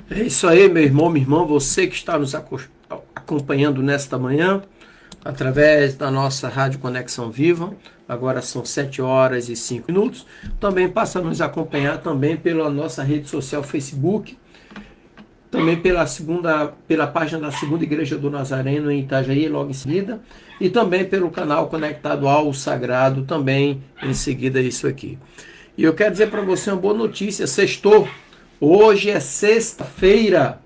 É isso aí, meu irmão, minha irmã, você que está nos acompanhando nesta manhã, através da nossa Rádio Conexão Viva. Agora são 7 horas e 5 minutos. Também passa a nos acompanhar também pela nossa rede social Facebook, também pela página da Segunda Igreja do Nazareno em Itajaí, logo em seguida, e também pelo canal Conectado ao Sagrado, também em seguida isso aqui. E eu quero dizer para você uma boa notícia, sextou. Hoje é sexta-feira,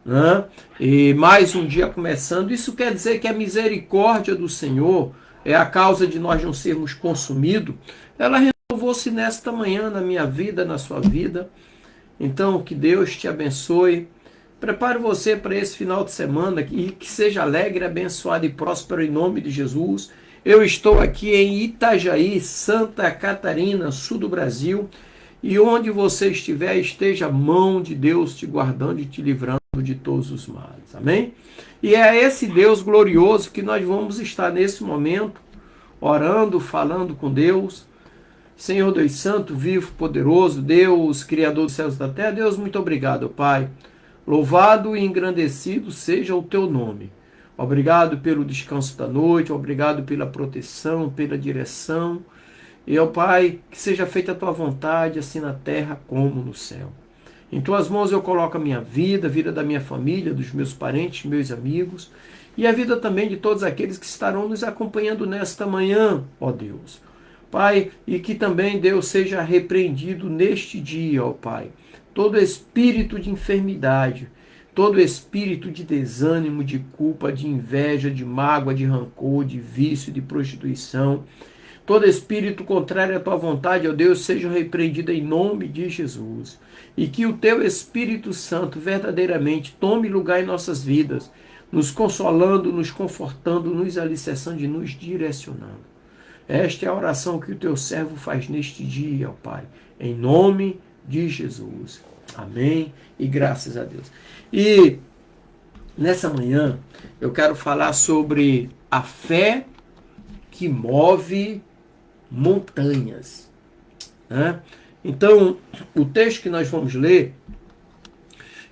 né? E mais um dia começando. Isso quer dizer que a misericórdia do Senhor é a causa de nós não sermos consumidos. Ela renovou-se nesta manhã na minha vida, na sua vida. Então, que Deus te abençoe. Prepare você para esse final de semana e que seja alegre, abençoado e próspero em nome de Jesus. Eu estou aqui em Itajaí, Santa Catarina, sul do Brasil. E onde você estiver, esteja a mão de Deus te guardando e te livrando de todos os males. Amém? E é esse Deus glorioso que nós vamos estar nesse momento, orando, falando com Deus. Senhor Deus Santo, vivo, poderoso, Deus, Criador dos céus e da terra, Deus, muito obrigado, Pai. Louvado e engrandecido seja o teu nome. Obrigado pelo descanso da noite, obrigado pela proteção, pela direção. E, ó Pai, que seja feita a tua vontade, assim na terra como no céu. Em tuas mãos eu coloco a minha vida, a vida da minha família, dos meus parentes, meus amigos, e a vida também de todos aqueles que estarão nos acompanhando nesta manhã, ó Deus. Pai, e que também, Deus, seja repreendido neste dia, ó Pai, todo espírito de enfermidade, todo espírito de desânimo, de culpa, de inveja, de mágoa, de rancor, de vício, de prostituição, todo espírito contrário à tua vontade, ó Deus, seja repreendido em nome de Jesus. E que o teu Espírito Santo verdadeiramente tome lugar em nossas vidas, nos consolando, nos confortando, nos alicerçando e nos direcionando. Esta é a oração que o teu servo faz neste dia, ó Pai, em nome de Jesus. Amém e graças a Deus. E nessa manhã eu quero falar sobre a fé que move montanhas, né? Então, o texto que nós vamos ler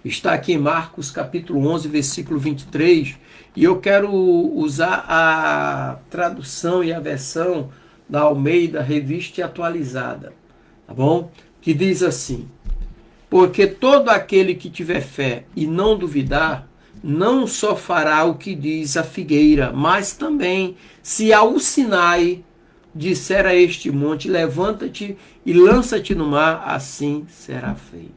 está aqui em Marcos capítulo 11, versículo 23, e eu quero usar a tradução e a versão da Almeida Revista e Atualizada, tá bom? Que diz assim: porque todo aquele que tiver fé e não duvidar, não só fará o que diz a figueira, mas também, se ao Sinai disser a este monte, levanta-te e lança-te no mar, assim será feito.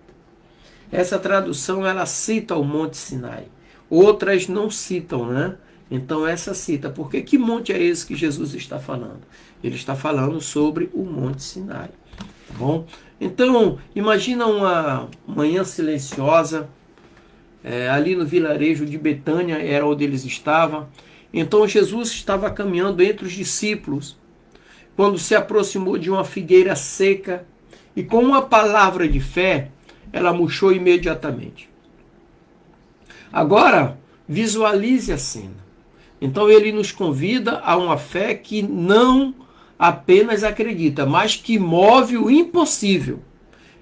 Essa tradução, ela cita o Monte Sinai. Outras não citam, né? Então essa cita. Porque que monte é esse que Jesus está falando? Ele está falando sobre o Monte Sinai. Tá bom? Então, imagina uma manhã silenciosa, ali no vilarejo de Betânia, era onde eles estavam. Então Jesus estava caminhando entre os discípulos, quando se aproximou de uma figueira seca, e com uma palavra de fé, ela murchou imediatamente. Agora, visualize a cena. Então ele nos convida a uma fé que não apenas acredita, mas que move o impossível.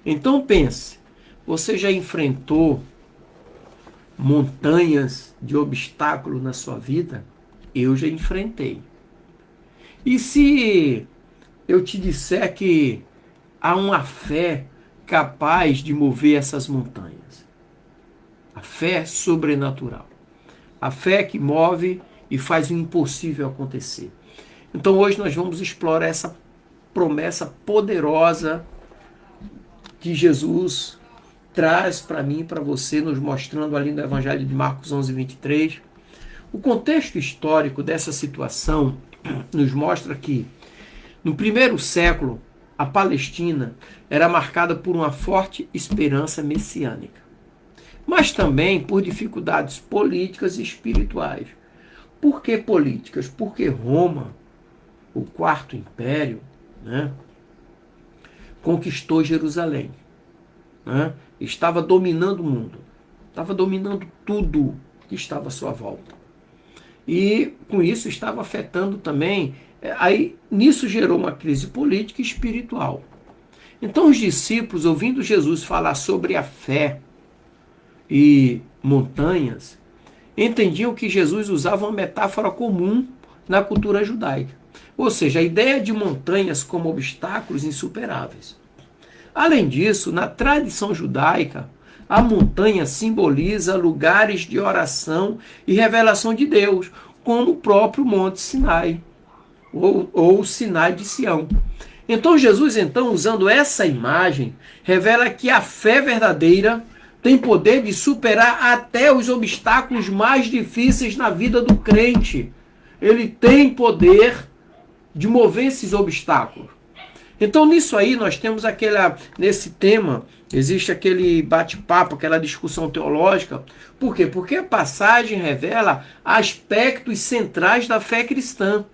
Então pense, você já enfrentou montanhas de obstáculos na sua vida? Eu já enfrentei. E se eu te disser que há uma fé capaz de mover essas montanhas? A fé sobrenatural. A fé que move e faz o impossível acontecer. Então hoje nós vamos explorar essa promessa poderosa que Jesus traz para mim e para você, nos mostrando ali no Evangelho de Marcos 11, 23. O contexto histórico dessa situação nos mostra que, no primeiro século, a Palestina era marcada por uma forte esperança messiânica, mas também por dificuldades políticas e espirituais. Por que políticas? Porque Roma, o quarto império, né, conquistou Jerusalém, né, estava dominando o mundo, estava dominando tudo que estava à sua volta. E com isso estava afetando também, aí nisso gerou uma crise política e espiritual. Então os discípulos, ouvindo Jesus falar sobre a fé, e montanhas entendiam que Jesus usava uma metáfora comum na cultura judaica. Ou seja, a ideia de montanhas como obstáculos insuperáveis. Além disso, na tradição judaica, a montanha simboliza lugares de oração e revelação de Deus, como o próprio Monte Sinai, ou Sinai de Sião. Então Jesus, usando essa imagem, revela que a fé verdadeira tem poder de superar até os obstáculos mais difíceis na vida do crente. Ele tem poder de mover esses obstáculos. Então, nisso aí, nós temos nesse tema, existe aquele bate-papo, aquela discussão teológica. Por quê? Porque a passagem revela aspectos centrais da fé cristã.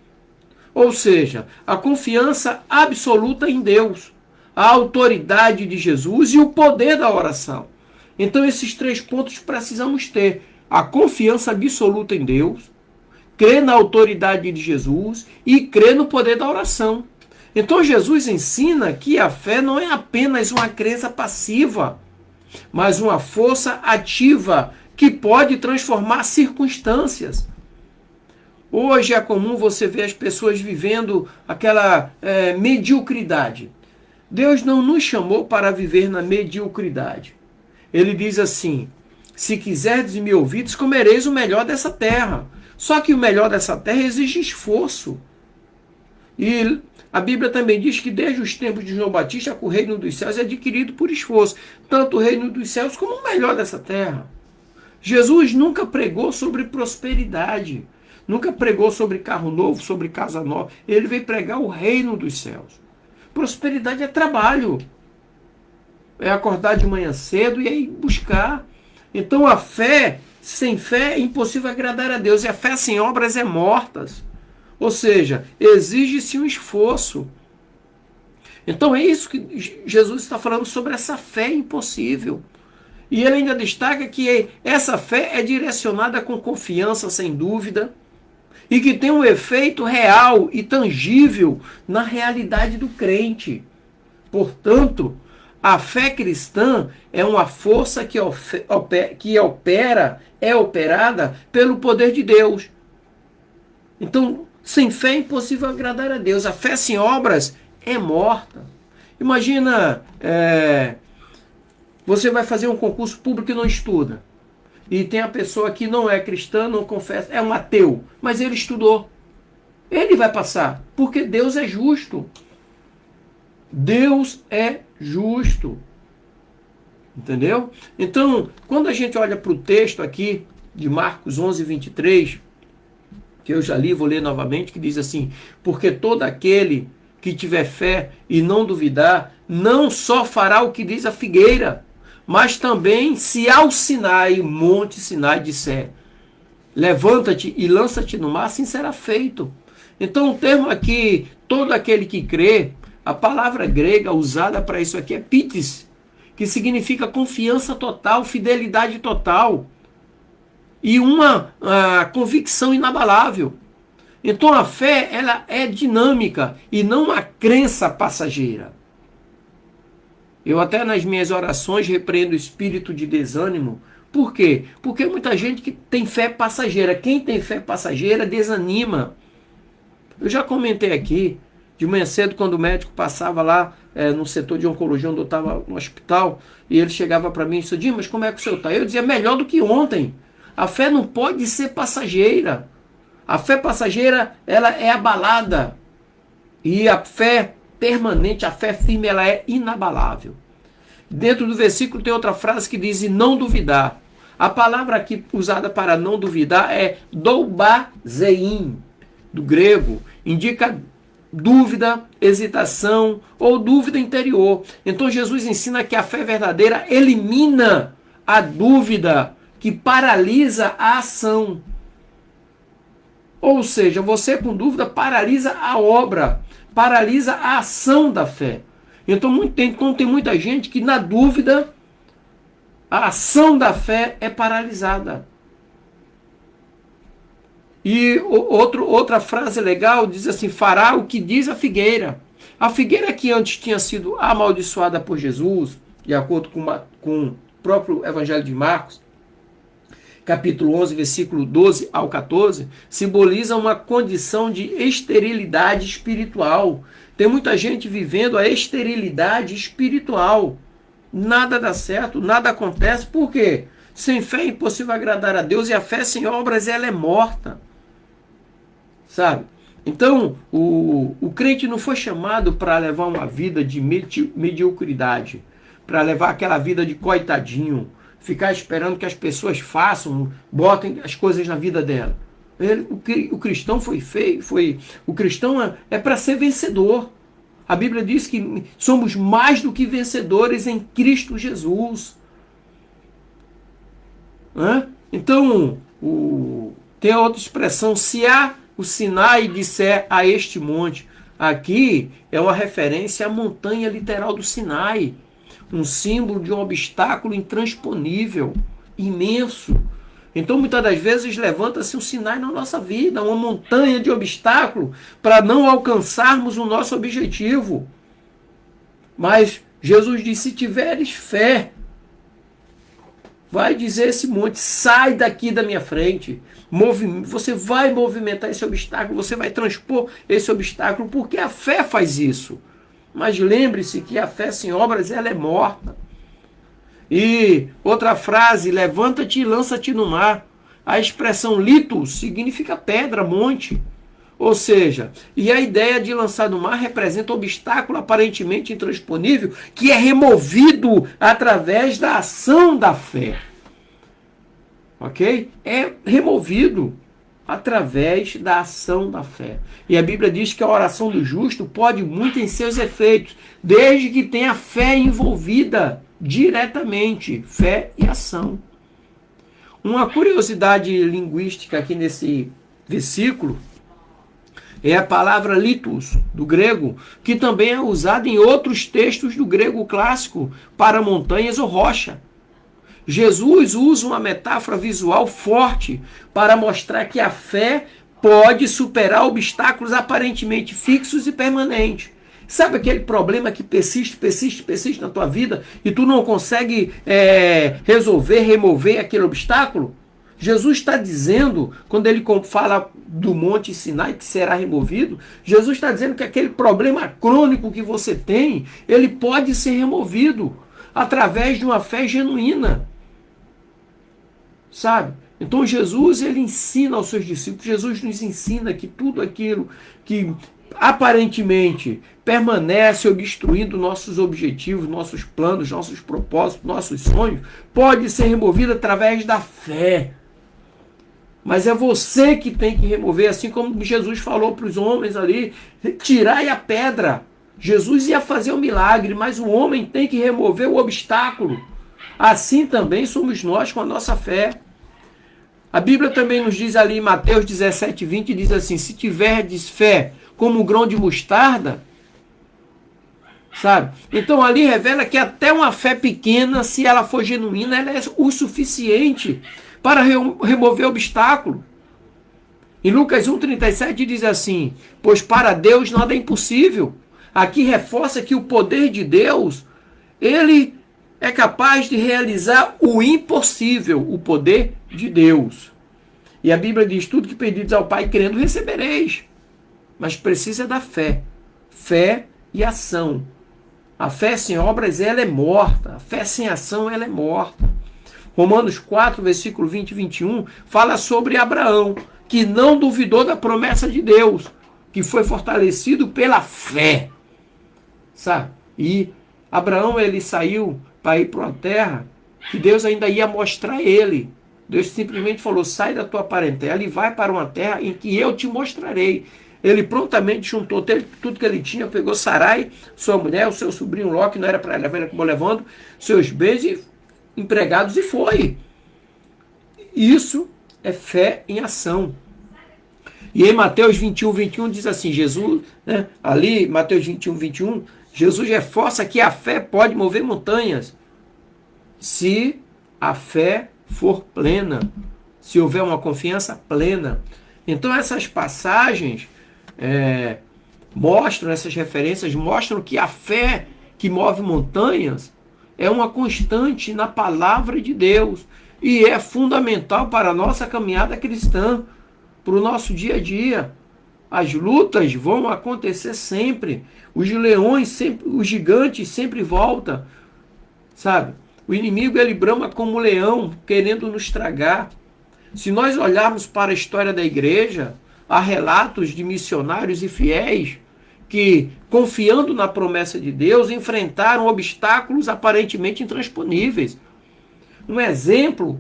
Ou seja, a confiança absoluta em Deus, a autoridade de Jesus e o poder da oração. Então, esses 3 pontos precisamos ter: a confiança absoluta em Deus, crer na autoridade de Jesus e crer no poder da oração. Então, Jesus ensina que a fé não é apenas uma crença passiva, mas uma força ativa que pode transformar circunstâncias. Hoje é comum você ver as pessoas vivendo aquela mediocridade. Deus não nos chamou para viver na mediocridade. Ele diz assim: se quiserdes me ouvir, comereis o melhor dessa terra. Só que o melhor dessa terra exige esforço. E a Bíblia também diz que desde os tempos de João Batista, o reino dos céus é adquirido por esforço. Tanto o reino dos céus como o melhor dessa terra. Jesus nunca pregou sobre prosperidade. Nunca pregou sobre carro novo, sobre casa nova. Ele veio pregar o reino dos céus. Prosperidade é trabalho. É acordar de manhã cedo e aí buscar. Então a fé, sem fé é impossível agradar a Deus. E a fé sem obras é morta. Ou seja, exige-se um esforço. Então é isso que Jesus está falando sobre essa fé impossível. E ele ainda destaca que essa fé é direcionada com confiança, sem dúvida, e que tem um efeito real e tangível na realidade do crente. Portanto, a fé cristã é uma força que é operada pelo poder de Deus. Então, sem fé é impossível agradar a Deus. A fé sem obras é morta. Imagina, você vai fazer um concurso público e não estuda. E tem a pessoa que não é cristã, não confessa, é um ateu, mas ele estudou. Ele vai passar, porque Deus é justo. Deus é justo. Entendeu? Então, quando a gente olha para o texto aqui de Marcos 11, 23, que eu já li, vou ler novamente, que diz assim: porque todo aquele que tiver fé e não duvidar, não só fará o que diz a figueira, mas também se ao Sinai, monte Sinai, disser: levanta-te e lança-te no mar, assim será feito. Então o termo aqui, todo aquele que crê, a palavra grega usada para isso aqui é pitis, que significa confiança total, fidelidade total e uma convicção inabalável. Então a fé, ela é dinâmica e não uma crença passageira. Eu até nas minhas orações repreendo o espírito de desânimo. Por quê? Porque muita gente que tem fé passageira. Quem tem fé passageira desanima. Eu já comentei aqui, de manhã cedo, quando o médico passava lá no setor de oncologia, onde eu estava no hospital, e ele chegava para mim e disse: Dimas, como é que o senhor está? Eu dizia: melhor do que ontem. A fé não pode ser passageira. A fé passageira, ela é abalada. E a fé permanente, a fé firme, ela é inabalável. Dentro do versículo tem outra frase que diz: e não duvidar. A palavra aqui usada para não duvidar é doubazein, do grego. Indica dúvida, hesitação ou dúvida interior. Então Jesus ensina que a fé verdadeira elimina a dúvida que paralisa a ação. Ou seja, você com dúvida paralisa a obra, paralisa a ação da fé. Então tem muita gente que na dúvida a ação da fé é paralisada. E outra frase legal diz assim: fará o que diz a figueira. A figueira que antes tinha sido amaldiçoada por Jesus, de acordo com próprio Evangelho de Marcos, capítulo 11, versículo 12 ao 14, simboliza uma condição de esterilidade espiritual. Tem muita gente vivendo a esterilidade espiritual. Nada dá certo, nada acontece. Por quê? Sem fé é impossível agradar a Deus, e a fé sem obras ela é morta. Sabe? Então, o crente não foi chamado para levar uma vida de mediocridade, para levar aquela vida de coitadinho, ficar esperando que as pessoas façam, botem as coisas na vida dela. O cristão o cristão é para ser vencedor. A Bíblia diz que somos mais do que vencedores em Cristo Jesus. Então, tem a outra expressão, se há o Sinai disser a este monte. Aqui é uma referência à montanha literal do Sinai, um símbolo de um obstáculo intransponível, imenso. Então, muitas das vezes, levanta-se um Sinai na nossa vida, uma montanha de obstáculo para não alcançarmos o nosso objetivo. Mas Jesus disse, se tiveres fé, vai dizer esse monte, sai daqui da minha frente. Você vai movimentar esse obstáculo, você vai transpor esse obstáculo, porque a fé faz isso. Mas lembre-se que a fé sem obras, ela é morta. E outra frase, levanta-te e lança-te no mar. A expressão litos significa pedra, monte. Ou seja, e a ideia de lançar no mar representa um obstáculo aparentemente intransponível que é removido através da ação da fé. Ok? É removido através da ação da fé. E a Bíblia diz que a oração do justo pode muito em seus efeitos, desde que tenha fé envolvida diretamente, fé e ação. Uma curiosidade linguística aqui nesse versículo é a palavra litos, do grego, que também é usada em outros textos do grego clássico para montanhas ou rocha. Jesus usa uma metáfora visual forte para mostrar que a fé pode superar obstáculos aparentemente fixos e permanentes. Sabe aquele problema que persiste na tua vida e tu não consegue remover aquele obstáculo? Jesus está dizendo, quando ele fala do Monte Sinai que será removido, Jesus está dizendo que aquele problema crônico que você tem, ele pode ser removido através de uma fé genuína. Sabe? Então Jesus, ele ensina aos seus discípulos, Jesus nos ensina que tudo aquilo que aparentemente permanece obstruindo nossos objetivos, nossos planos, nossos propósitos, nossos sonhos, pode ser removido através da fé. Mas é você que tem que remover, assim como Jesus falou para os homens ali, tirai a pedra. Jesus ia fazer um milagre, mas o homem tem que remover o obstáculo. Assim também somos nós com a nossa fé. A Bíblia também nos diz ali em Mateus 17:20, diz assim, se tiverdes fé como um grão de mostarda, sabe? Então ali revela que até uma fé pequena, se ela for genuína, ela é o suficiente para remover obstáculo. Em Lucas 1,37 diz assim, pois para Deus nada é impossível. Aqui reforça que o poder de Deus, ele é capaz de realizar o impossível, o poder de Deus. E a Bíblia diz, tudo que pedides ao Pai, crendo, recebereis. Mas precisa da fé. Fé e ação. A fé sem obras, ela é morta. A fé sem ação, ela é morta. Romanos 4, versículo 20 e 21, fala sobre Abraão, que não duvidou da promessa de Deus, que foi fortalecido pela fé. Sabe? E Abraão, ele saiu para ir para uma terra que Deus ainda ia mostrar a ele. Deus simplesmente falou, sai da tua parentela e vai para uma terra em que eu te mostrarei. Ele prontamente juntou tudo que ele tinha, pegou Sarai, sua mulher, o seu sobrinho Ló, que não era para levar, ele acabou levando, seus bens e empregados e foi. Isso é fé em ação. E em Mateus 21 diz assim, Jesus, né, ali, Mateus 21, Jesus reforça que a fé pode mover montanhas, se a fé for plena, se houver uma confiança plena. Então essas passagens mostram, essas referências mostram que a fé que move montanhas, é uma constante na palavra de Deus e é fundamental para a nossa caminhada cristã, para o nosso dia a dia. As lutas vão acontecer sempre. Os leões sempre, os gigantes sempre voltam, sabe? O inimigo ele brama como leão, querendo nos tragar. Se nós olharmos para a história da igreja, há relatos de missionários e fiéis que, confiando na promessa de Deus, enfrentaram obstáculos aparentemente intransponíveis. Um exemplo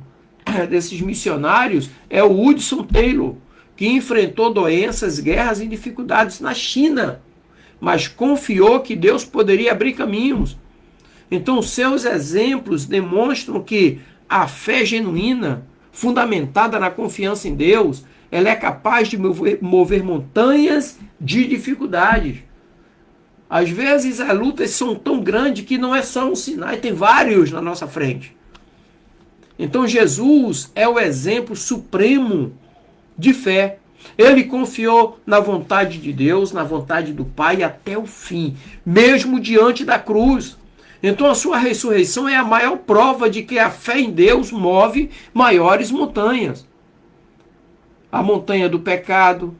desses missionários é o Hudson Taylor, que enfrentou doenças, guerras e dificuldades na China, mas confiou que Deus poderia abrir caminhos. Então, seus exemplos demonstram que a fé genuína, fundamentada na confiança em Deus, ela é capaz de mover montanhas de dificuldades. Às vezes, as lutas são tão grandes que não é só um Sinai, tem vários na nossa frente. Então, Jesus é o exemplo supremo de fé. Ele confiou na vontade de Deus, na vontade do Pai até o fim, mesmo diante da cruz. Então a sua ressurreição é a maior prova de que a fé em Deus move maiores montanhas. A montanha do pecado,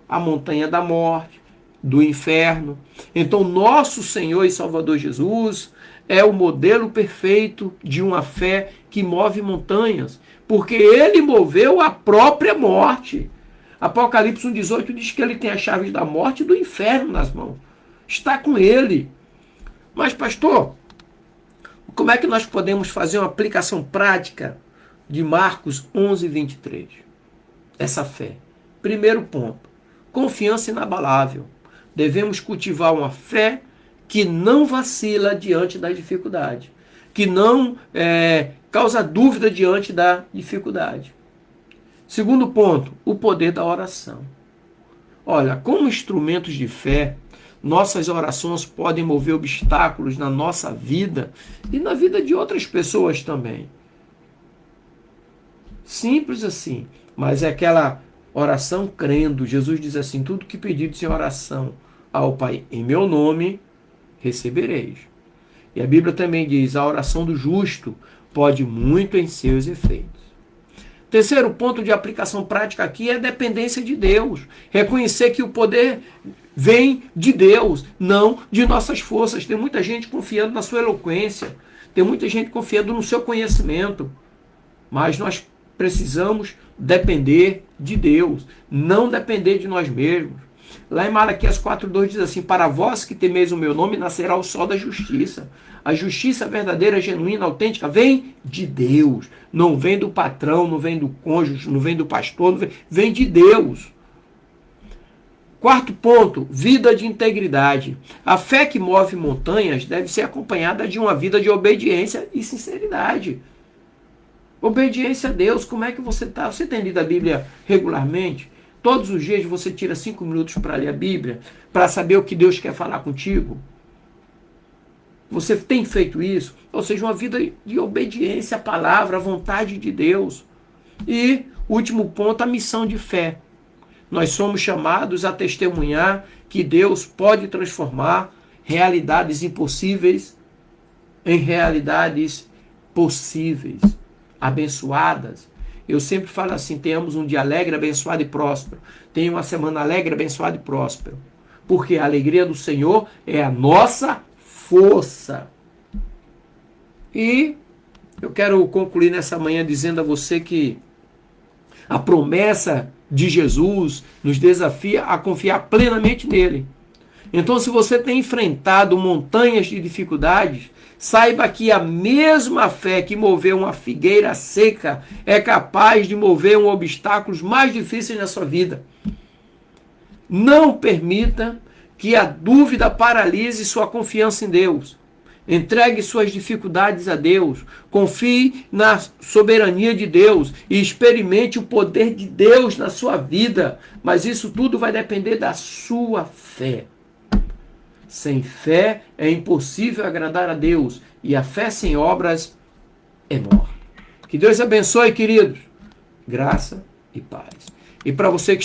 a montanha da morte, do inferno. Então nosso Senhor e Salvador Jesus é o modelo perfeito de uma fé que move montanhas, porque ele moveu a própria morte. Apocalipse 1,18 diz que ele tem as chaves da morte e do inferno nas mãos. Está com ele. Mas, pastor, como é que nós podemos fazer uma aplicação prática de Marcos 11:23? Essa fé. Primeiro ponto, confiança inabalável. Devemos cultivar uma fé que não vacila diante da dificuldade, que não causa dúvida diante da dificuldade. Segundo ponto, o poder da oração. Olha, como instrumentos de fé, nossas orações podem mover obstáculos na nossa vida e na vida de outras pessoas também. Simples assim, mas é aquela oração crendo. Jesus diz assim, tudo que pedido em oração ao Pai em meu nome, recebereis. E a Bíblia também diz, a oração do justo pode muito em seus efeitos. Terceiro ponto de aplicação prática aqui é a dependência de Deus. Reconhecer que o poder vem de Deus, não de nossas forças. Tem muita gente confiando na sua eloquência, tem muita gente confiando no seu conhecimento, mas nós precisamos depender de Deus, não depender de nós mesmos. Lá em Malaquias 4:2 diz assim, para vós que temeis o meu nome, nascerá o sol da justiça. A justiça verdadeira, genuína, autêntica, vem de Deus. Não vem do patrão, não vem do cônjuge, não vem do pastor, vem de Deus. Quarto ponto, vida de integridade. A fé que move montanhas deve ser acompanhada de uma vida de obediência e sinceridade. Obediência a Deus, como é que você está? Você tem lido a Bíblia regularmente? Todos os dias você tira 5 minutos para ler a Bíblia, para saber o que Deus quer falar contigo? Você tem feito isso? Ou seja, uma vida de obediência à palavra, à vontade de Deus. E, último ponto, a missão de fé. Nós somos chamados a testemunhar que Deus pode transformar realidades impossíveis em realidades possíveis, abençoadas. Eu sempre falo assim, tenhamos um dia alegre, abençoado e próspero. Tenha uma semana alegre, abençoada e próspero. Porque a alegria do Senhor é a nossa força. E eu quero concluir nessa manhã dizendo a você que a promessa de Jesus nos desafia a confiar plenamente nele. Então, se você tem enfrentado montanhas de dificuldades, saiba que a mesma fé que moveu uma figueira seca é capaz de mover obstáculos mais difíceis na sua vida. Não permita que a dúvida paralise sua confiança em Deus. Entregue suas dificuldades a Deus. Confie na soberania de Deus e experimente o poder de Deus na sua vida. Mas isso tudo vai depender da sua fé. Sem fé é impossível agradar a Deus. E a fé sem obras é morte. Que Deus abençoe, queridos. Graça e paz. E para você que